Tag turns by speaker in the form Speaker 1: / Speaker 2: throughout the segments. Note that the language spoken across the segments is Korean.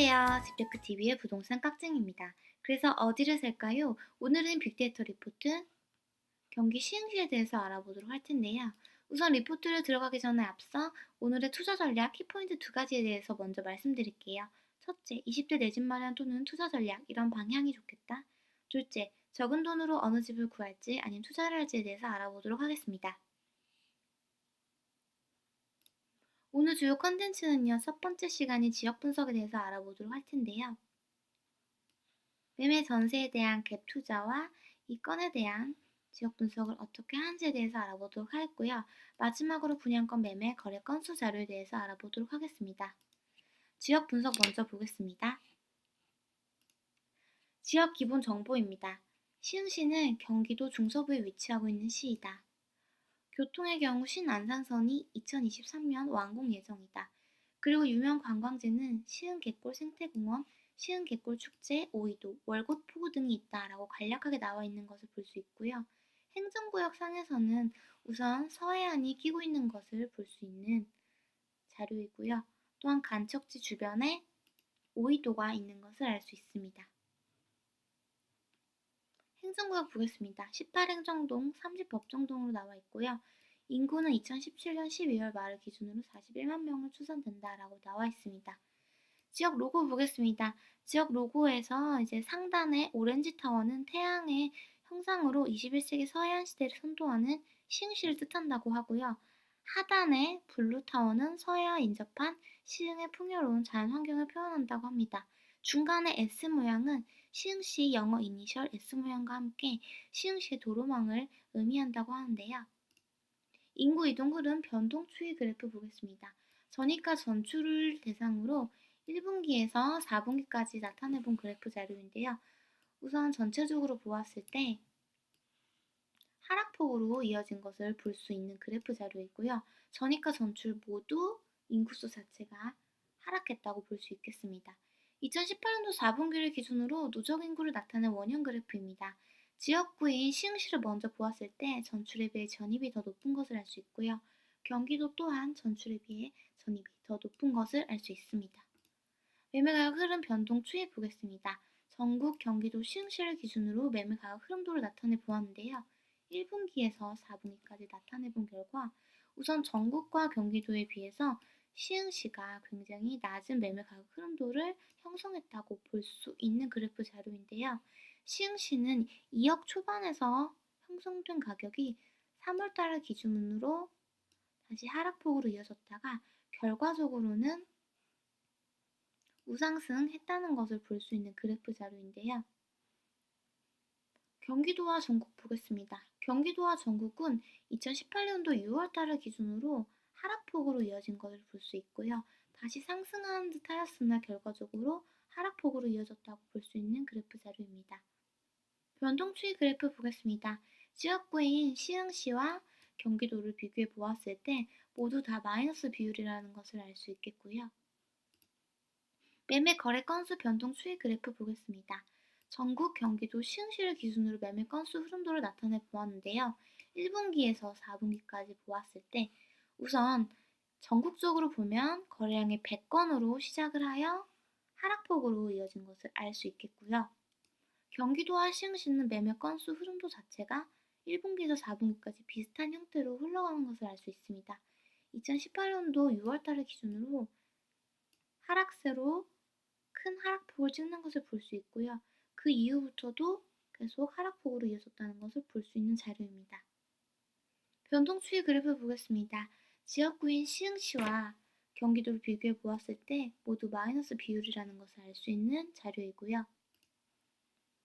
Speaker 1: 안녕하세요. 집테크TV의 부동산 깍쟁입니다. 그래서 어디를 살까요? 오늘은 빅데이터 리포트 경기 시흥시에 대해서 알아보도록 할 텐데요. 우선 리포트를 들어가기 전에 앞서 오늘의 투자 전략 키포인트 두 가지에 대해서 먼저 말씀드릴게요. 첫째, 20대 내 집 마련 또는 투자 전략 이런 방향이 좋겠다. 둘째, 적은 돈으로 어느 집을 구할지 아니면 투자를 할지에 대해서 알아보도록 하겠습니다. 오늘 주요 컨텐츠는요. 첫 번째 시간인 지역 분석에 대해서 알아보도록 할 텐데요. 매매 전세에 대한 갭 투자와 이 건에 대한 지역 분석을 어떻게 하는지에 대해서 알아보도록 하겠고요. 마지막으로 분양권 매매 거래 건수 자료에 대해서 알아보도록 하겠습니다. 지역 분석 먼저 보겠습니다. 지역 기본 정보입니다. 시흥시는 경기도 중서부에 위치하고 있는 시이다. 교통의 경우 신안산선이 2023년 완공 예정이다. 그리고 유명 관광지는 시흥갯골 생태공원, 시흥갯골 축제, 오이도, 월곶 포구 등이 있다라고 간략하게 나와 있는 것을 볼 수 있고요. 행정구역 상에서는 우선 서해안이 끼고 있는 것을 볼 수 있는 자료이고요. 또한 간척지 주변에 오이도가 있는 것을 알 수 있습니다. 행정구역 보겠습니다. 18행정동, 30법정동으로 나와 있고요. 인구는 2017년 12월 말을 기준으로 41만 명을 추산된다라고 나와 있습니다. 지역 로고 보겠습니다. 지역 로고에서 이제 상단의 오렌지 타워는 태양의 형상으로 21세기 서해안 시대를 선도하는 시흥시를 뜻한다고 하고요. 하단의 블루 타워는 서해와 인접한 시흥의 풍요로운 자연 환경을 표현한다고 합니다. 중간의 S 모양은 시흥시 영어 이니셜 S 모양과 함께 시흥시의 도로망을 의미한다고 하는데요. 인구 이동 흐름 변동 추이 그래프 보겠습니다. 전이가 전출을 대상으로 1분기에서 4분기까지 나타내본 그래프 자료인데요. 우선 전체적으로 보았을 때 하락폭으로 이어진 것을 볼 수 있는 그래프 자료이고요. 전이가 전출 모두 인구수 자체가 하락했다고 볼 수 있겠습니다. 2018년도 4분기를 기준으로 누적 인구를 나타낸 원형 그래프입니다. 지역구인 시흥시를 먼저 보았을 때 전출에 비해 전입이 더 높은 것을 알 수 있고요. 경기도 또한 전출에 비해 전입이 더 높은 것을 알 수 있습니다. 매매가격 흐름 변동 추이 보겠습니다. 전국 경기도 시흥시를 기준으로 매매가격 흐름도를 나타내 보았는데요. 1분기에서 4분기까지 나타내 본 결과 우선 전국과 경기도에 비해서 시흥시가 굉장히 낮은 매매가격 흐름도를 형성했다고 볼 수 있는 그래프 자료인데요. 시흥시는 2억 초반에서 형성된 가격이 3월달 기준으로 다시 하락폭으로 이어졌다가 결과적으로는 우상승했다는 것을 볼 수 있는 그래프 자료인데요. 경기도와 전국 보겠습니다. 경기도와 전국은 2018년도 6월달을 기준으로 하락폭으로 이어진 것을 볼 수 있고요. 다시 상승하는 듯 하였으나 결과적으로 하락폭으로 이어졌다고 볼 수 있는 그래프 자료입니다. 변동추이 그래프 보겠습니다. 지역구인 시흥시와 경기도를 비교해 보았을 때 모두 다 마이너스 비율이라는 것을 알 수 있겠고요. 매매 거래 건수 변동 추이 그래프 보겠습니다. 전국 경기도 시흥시를 기준으로 매매 건수 흐름도를 나타내 보았는데요. 1분기에서 4분기까지 보았을 때 우선 전국적으로 보면 거래량이 100건으로 시작을 하여 하락폭으로 이어진 것을 알 수 있겠고요. 경기도와 시흥시는 매매 건수 흐름도 자체가 1분기에서 4분기까지 비슷한 형태로 흘러가는 것을 알 수 있습니다. 2018년도 6월달을 기준으로 하락세로 큰 하락폭을 찍는 것을 볼 수 있고요. 그 이후부터도 계속 하락폭으로 이어졌다는 것을 볼 수 있는 자료입니다. 변동 추이 그래프 보겠습니다. 지역구인 시흥시와 경기도를 비교해 보았을 때 모두 마이너스 비율이라는 것을 알 수 있는 자료이고요.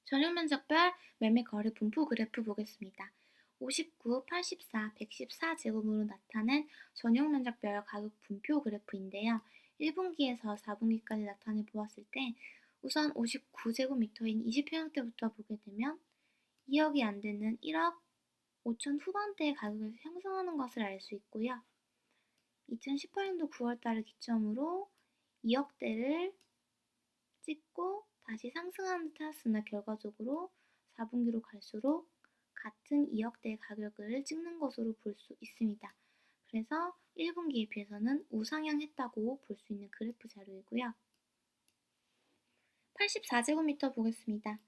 Speaker 1: 전용 면적별 매매 거래 분포 그래프 보겠습니다. 59, 84, 114제곱으로 나타낸 전용 면적별 가격 분포 그래프인데요. 1분기에서 4분기까지 나타내 보았을 때 우선 59제곱미터인 20평형대부터 보게 되면 2억이 안 되는 1억 5천 후반대의 가격에서 형성하는 것을 알 수 있고요. 2018년도 9월달을 기점으로 2억대를 찍고 다시 상승하는 듯 하였으나 결과적으로 4분기로 갈수록 같은 2억대의 가격을 찍는 것으로 볼 수 있습니다. 그래서 1분기에 비해서는 우상향했다고 볼 수 있는 그래프 자료이고요. 84제곱미터 보겠습니다.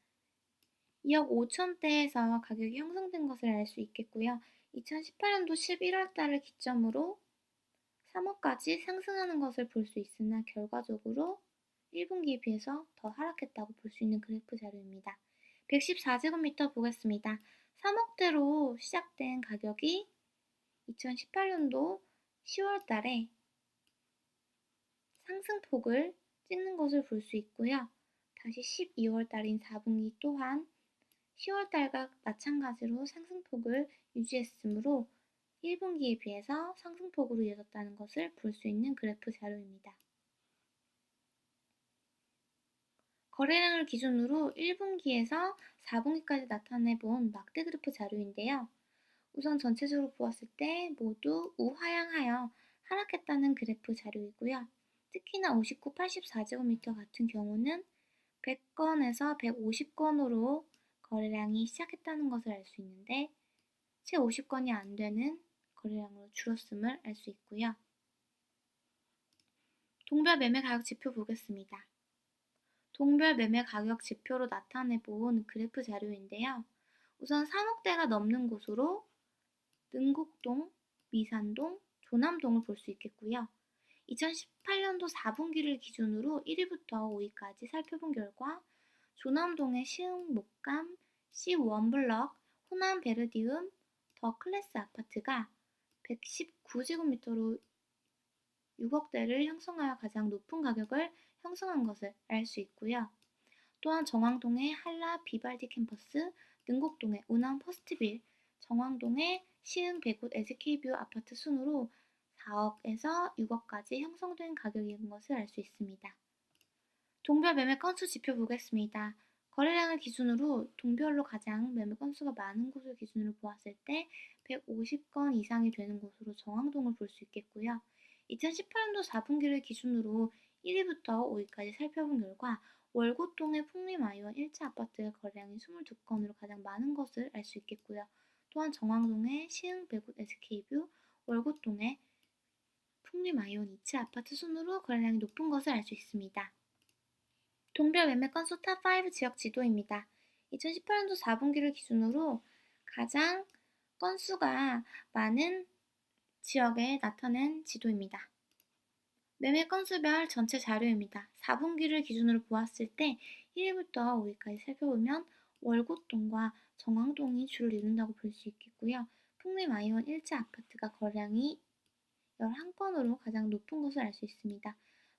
Speaker 1: 2억 5천대에서 가격이 형성된 것을 알 수 있겠고요. 2018년도 11월 달을 기점으로 3억까지 상승하는 것을 볼 수 있으나 결과적으로 1분기에 비해서 더 하락했다고 볼 수 있는 그래프 자료입니다. 114제곱미터 보겠습니다. 3억대로 시작된 가격이 2018년도 10월 달에 상승폭을 찍는 것을 볼 수 있고요. 다시 12월 달인 4분기 또한 10월 달과 마찬가지로 상승폭을 유지했으므로 1분기에 비해서 상승폭으로 이어졌다는 것을 볼 수 있는 그래프 자료입니다. 거래량을 기준으로 1분기에서 4분기까지 나타내본 막대 그래프 자료인데요. 우선 전체적으로 보았을 때 모두 우하향하여 하락했다는 그래프 자료이고요. 특히나 59, 84제곱미터 같은 경우는 100건에서 150건으로 거래량이 시작했다는 것을 알 수 있는데 채 50건이 안 되는 거래량으로 줄었음을 알 수 있고요. 동별 매매 가격 지표 보겠습니다. 동별 매매 가격 지표로 나타내본 그래프 자료인데요. 우선 3억대가 넘는 곳으로 능곡동, 미산동, 조남동을 볼 수 있겠고요. 2018년도 4분기를 기준으로 1위부터 5위까지 살펴본 결과 조남동의 시흥 목감, C1블럭, 호남 베르디움, 더 클래스 아파트가 119제곱미터로 6억대를 형성하여 가장 높은 가격을 형성한 것을 알 수 있고요. 또한 정왕동의 한라 비발디 캠퍼스, 능곡동의 운암 퍼스트빌, 정왕동의 시흥 백옷 SK뷰 아파트 순으로 4억에서 6억까지 형성된 가격인 것을 알 수 있습니다. 동별 매매 건수 지표 보겠습니다. 거래량을 기준으로 동별로 가장 매매 건수가 많은 곳을 기준으로 보았을 때 150건 이상이 되는 곳으로 정왕동을 볼 수 있겠고요. 2018년도 4분기를 기준으로 1위부터 5위까지 살펴본 결과 월곶동의 풍림아이원 1차 아파트의 거래량이 22건으로 가장 많은 것을 알 수 있겠고요. 또한 정왕동의 시흥 백옷 SK뷰, 월곶동의 풍림아이원 2차 아파트 순으로 거래량이 높은 것을 알 수 있습니다. 동별 매매 건수 탑5 지역 지도입니다. 2018년도 4분기를 기준으로 가장 건수가 많은 지역에 나타낸 지도입니다. 매매 건수별 전체 자료입니다. 4분기를 기준으로 보았을 때 1위부터 5위까지 살펴보면 월곶동과 정왕동이 주를 이룬다고 볼 수 있겠고요. 풍림아이원 1차 아파트가 거래량이 11건으로 가장 높은 것을 알 수 있습니다.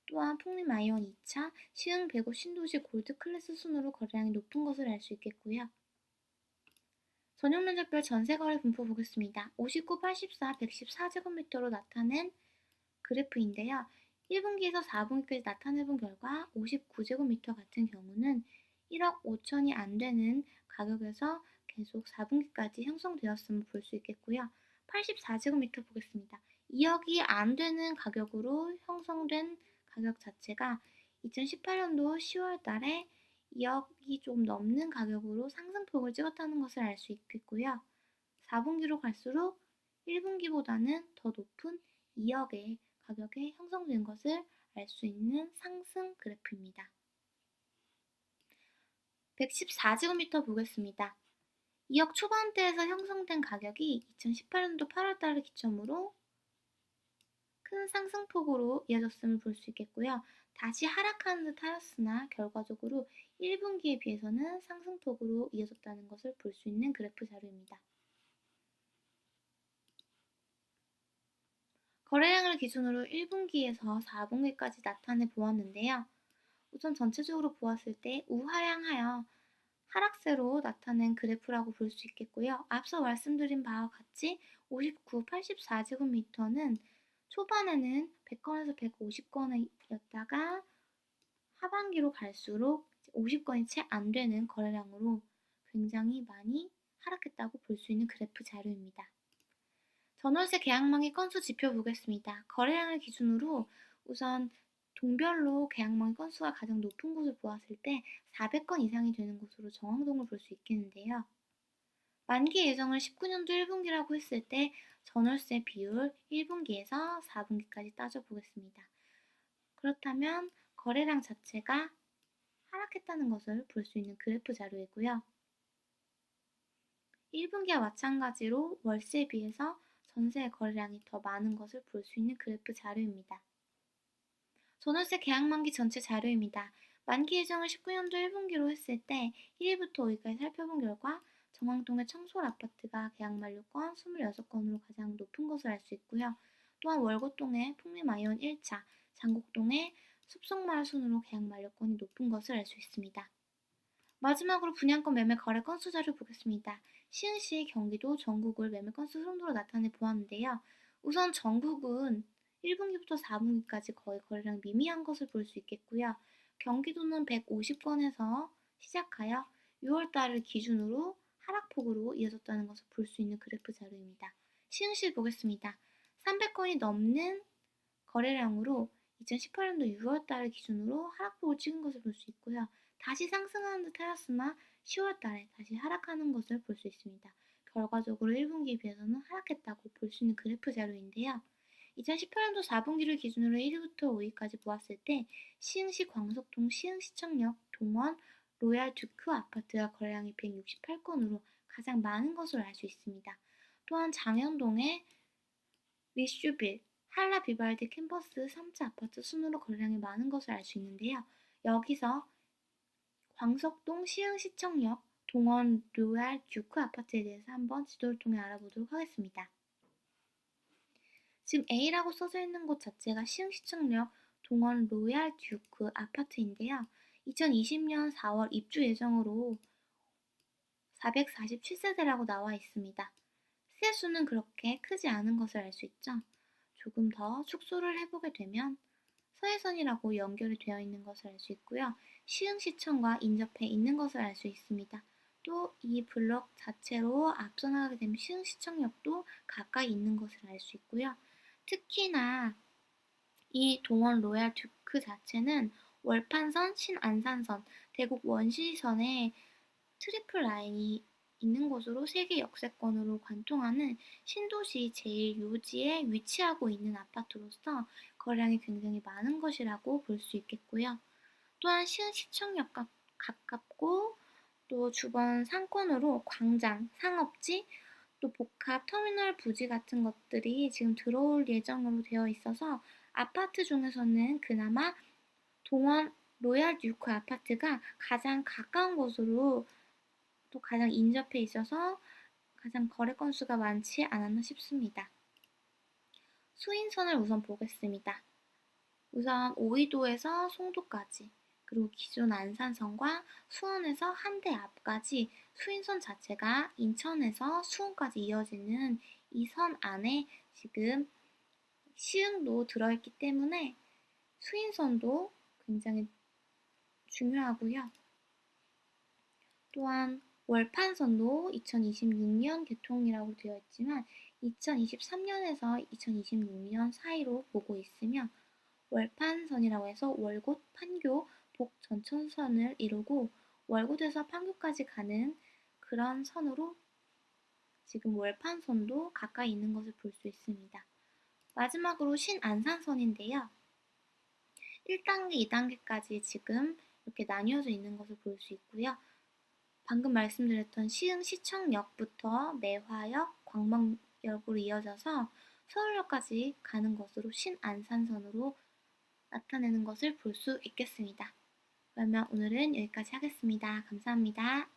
Speaker 1: 또한 풍림아이원 2차, 시흥 백옷 신도시 골드 클래스 순으로 거래량이 높은 것을 알 수 있겠고요. 전용 면적별 전세거래 분포 보겠습니다. 59, 84, 114제곱미터로 나타낸 그래프인데요. 1분기에서 4분기까지 나타내본 결과 59제곱미터 같은 경우는 1억 5천이 안 되는 가격에서 계속 4분기까지 형성되었음을 볼 수 있겠고요. 84제곱미터 보겠습니다. 2억이 안 되는 가격으로 형성된 가격 자체가 2018년도 10월 달에 2억이 좀 넘는 가격으로 상승폭을 찍었다는 것을 알 수 있겠고요. 4분기로 갈수록 1분기보다는 더 높은 2억의 가격에 형성된 것을 알 수 있는 상승 그래프입니다. 114제곱미터 보겠습니다. 2억 초반대에서 형성된 가격이 2018년도 8월 달을 기점으로 큰 상승폭으로 이어졌음을 볼 수 있겠고요. 다시 하락하는 듯 하였으나 결과적으로 1분기에 비해서는 상승폭으로 이어졌다는 것을 볼 수 있는 그래프 자료입니다. 거래량을 기준으로 1분기에서 4분기까지 나타내 보았는데요. 우선 전체적으로 보았을 때 우하향하여 하락세로 나타낸 그래프라고 볼 수 있겠고요. 앞서 말씀드린 바와 같이 59, 84제곱미터는 초반에는 100건에서 150건이었다가 하반기로 갈수록 50건이 채 안 되는 거래량으로 굉장히 많이 하락했다고 볼 수 있는 그래프 자료입니다. 전월세 계약망의 건수 지표 보겠습니다. 거래량을 기준으로 우선 동별로 계약망의 건수가 가장 높은 곳을 보았을 때 400건 이상이 되는 곳으로 정왕동을 볼 수 있겠는데요. 만기 예정을 19년도 1분기라고 했을 때 전월세 비율 1분기에서 4분기까지 따져보겠습니다. 그렇다면 거래량 자체가 하락했다는 것을 볼 수 있는 그래프 자료이고요. 1분기와 마찬가지로 월세에 비해서 전세의 거래량이 더 많은 것을 볼 수 있는 그래프 자료입니다. 전월세 계약 만기 전체 자료입니다. 만기 예정을 19년도 1분기로 했을 때 1위부터 5위까지 살펴본 결과 정왕동의 청솔 아파트가 계약 만료건 26건으로 가장 높은 것을 알 수 있고요. 또한 월곶동의 풍림아이온 1차, 장곡동의 숲속마을 순으로 계약 만료건이 높은 것을 알 수 있습니다. 마지막으로 분양권 매매 거래 건수 자료 보겠습니다. 시흥시, 경기도, 전국을 매매 건수 흐름도로 나타내 보았는데요. 우선 전국은 1분기부터 4분기까지 거의 거래량 미미한 것을 볼 수 있겠고요. 경기도는 150건에서 시작하여 6월달을 기준으로 하락폭으로 이어졌다는 것을 볼 수 있는 그래프 자료입니다. 시흥시 보겠습니다. 300건이 넘는 거래량으로 2018년도 6월달을 기준으로 하락폭을 찍은 것을 볼 수 있고요. 다시 상승하는 듯 하였으나 10월달에 다시 하락하는 것을 볼 수 있습니다. 결과적으로 1분기에 비해서는 하락했다고 볼 수 있는 그래프 자료인데요. 2018년도 4분기를 기준으로 1위부터 5위까지 보았을 때 시흥시 광석동 시흥시청역 동원 로얄 듀크 아파트가 거래량이 168건으로 가장 많은 것으로 알 수 있습니다. 또한 장현동의 리슈빌, 한라 비발디 캠퍼스 3차 아파트 순으로 거래량이 많은 것을 알 수 있는데요. 여기서 광석동 시흥시청역 동원 로얄 듀크 아파트에 대해서 한번 지도를 통해 알아보도록 하겠습니다. 지금 A라고 써져 있는 곳 자체가 시흥시청역 동원 로얄 듀크 아파트인데요. 2020년 4월 입주 예정으로 447세대라고 나와 있습니다. 세수는 그렇게 크지 않은 것을 알 수 있죠. 조금 더 축소를 해보게 되면 서해선이라고 연결이 되어 있는 것을 알 수 있고요. 시흥시청과 인접해 있는 것을 알 수 있습니다. 또 이 블록 자체로 앞서 나가게 되면 시흥시청역도 가까이 있는 것을 알 수 있고요. 특히나 이 동원 로얄 듀크 자체는 월판선, 신안산선, 대곡 원시선에 트리플 라인이 있는 곳으로 세계 역세권으로 관통하는 신도시 제1요지에 위치하고 있는 아파트로서 거래량이 굉장히 많은 것이라고 볼 수 있겠고요. 또한 시흥시청역과 가깝고 또 주변 상권으로 광장, 상업지, 또 복합 터미널 부지 같은 것들이 지금 들어올 예정으로 되어 있어서 아파트 중에서는 그나마 동원 로얄 듀크 아파트가 가장 가까운 곳으로 또 가장 인접해 있어서 가장 거래 건수가 많지 않았나 싶습니다. 수인선을 우선 보겠습니다. 우선 오이도에서 송도까지, 그리고 기존 안산선과 수원에서 한대 앞까지 수인선 자체가 인천에서 수원까지 이어지는 이 선 안에 지금 시흥도 들어있기 때문에 수인선도 굉장히 중요하고요. 또한 월판선도 2026년 개통이라고 되어 있지만 2023년에서 2026년 사이로 보고 있으며 월판선이라고 해서 월곶, 판교, 북 전천선을 이루고 월곶에서 판교까지 가는 그런 선으로 지금 월판선도 가까이 있는 것을 볼 수 있습니다. 마지막으로 신안산선인데요. 1단계, 2단계까지 지금 이렇게 나뉘어져 있는 것을 볼 수 있고요. 방금 말씀드렸던 시흥시청역부터 매화역, 광명역으로 이어져서 서울역까지 가는 것으로 신안산선으로 나타내는 것을 볼 수 있겠습니다. 그러면 오늘은 여기까지 하겠습니다. 감사합니다.